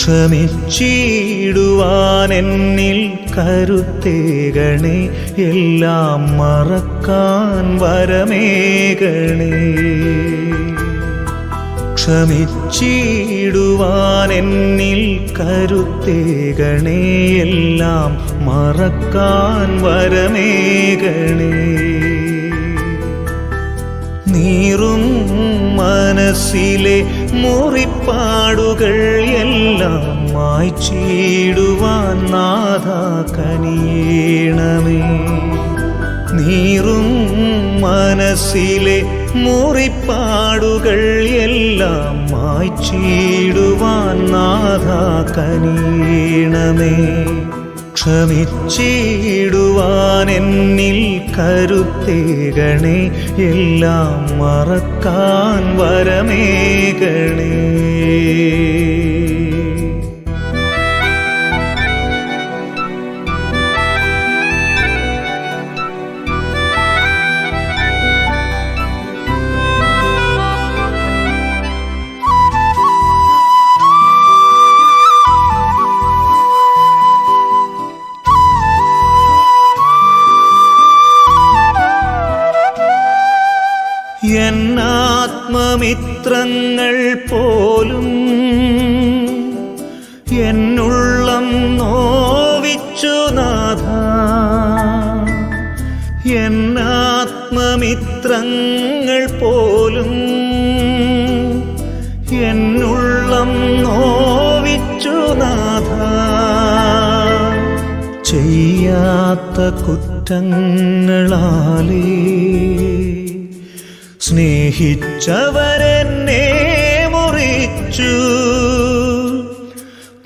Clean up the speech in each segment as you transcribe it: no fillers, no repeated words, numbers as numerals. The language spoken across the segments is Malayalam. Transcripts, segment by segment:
ക്ഷമിച്ചിടുവാൻ എന്നിൽ കരുത്തേകണേ, എല്ലാം മറക്കാൻ വരമേകണേ. ക്ഷമിച്ചിടുവാൻ എന്നിൽ കരുത്തേകണേ, എല്ലാം മറക്കാൻ വരമേകണേ. നീറും മനസ്സിലെ മുറിപ്പാടുകൾ എല്ലാം മായ്ച്ചിടുവാൻ നാഥാ കനിയേണമേ. നീറും മനസ്സിലെ മുറിപ്പാടുകൾ എല്ലാം മായ്ച്ചിടുവാൻ നാഥാ കനിയേണമേ. ക്ഷമിച്ചിടുവാൻ എന്നിൽ കരുത്തേകണേ, എല്ലാം മറക്കാൻ വരമേകണേ. എന്നാത്മമിത്രങ്ങൾ പോലും എന്നുള്ളം നോവിച്ചു നാഥാ. എന്നാത്മമിത്രങ്ങൾ പോലും എന്നുള്ളം നോവിച്ചു നാഥാ. ചെയ്യാത്ത കുറ്റങ്ങളാലേ സ്നേഹിച്ചവരെന്നെ മുറിച്ചു.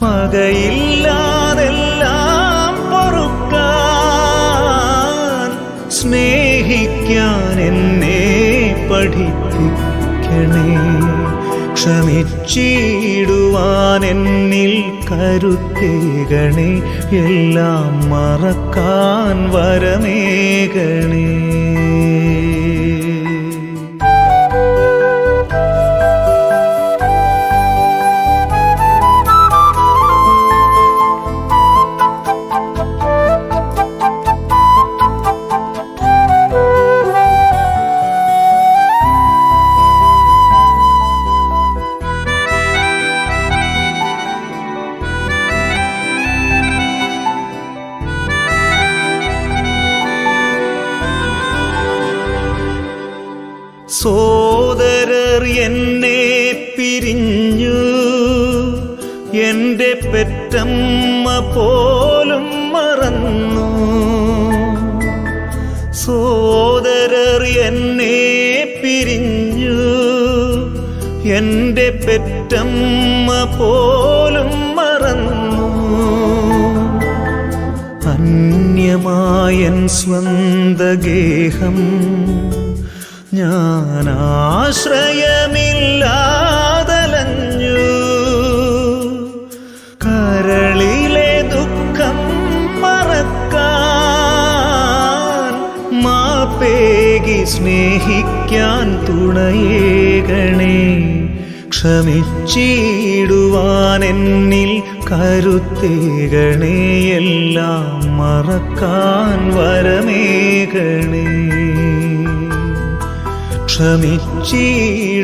പകയില്ലാതെല്ലാം പൊറുക്കാൻ സ്നേഹിക്കാൻ എന്നെ പഠിപ്പിക്കണേ. ക്ഷമിച്ചിടുവാൻ എന്നിൽ കരുത്തേകണേ, എല്ലാം മറക്കാൻ വരമേകണേ. സോദരർ എന്നെ പിരിഞ്ഞു, എൻ്റെ പെറ്റമ്മ പോലും മറന്നു. സോദരർ എന്നെ പിരിഞ്ഞു, എൻ്റെ പെറ്റമ്മ പോലും മറന്നു. അന്യമായൻ സ്വന്തഗേഹം ഞാൻ ആശ്രയമില്ലാതലഞ്ഞു. കരളിലെ ദുഃഖം മറക്കാൻ മാപ്പേകി സ്നേഹിക്കാൻ തുണയേകണേ. ക്ഷമിച്ചിടുവാൻ എന്നിൽ കരുത്തേകണേ, എല്ലാം മറക്കാൻ വരമേകണേ. ക്ഷമിച്ചിടുവാൻ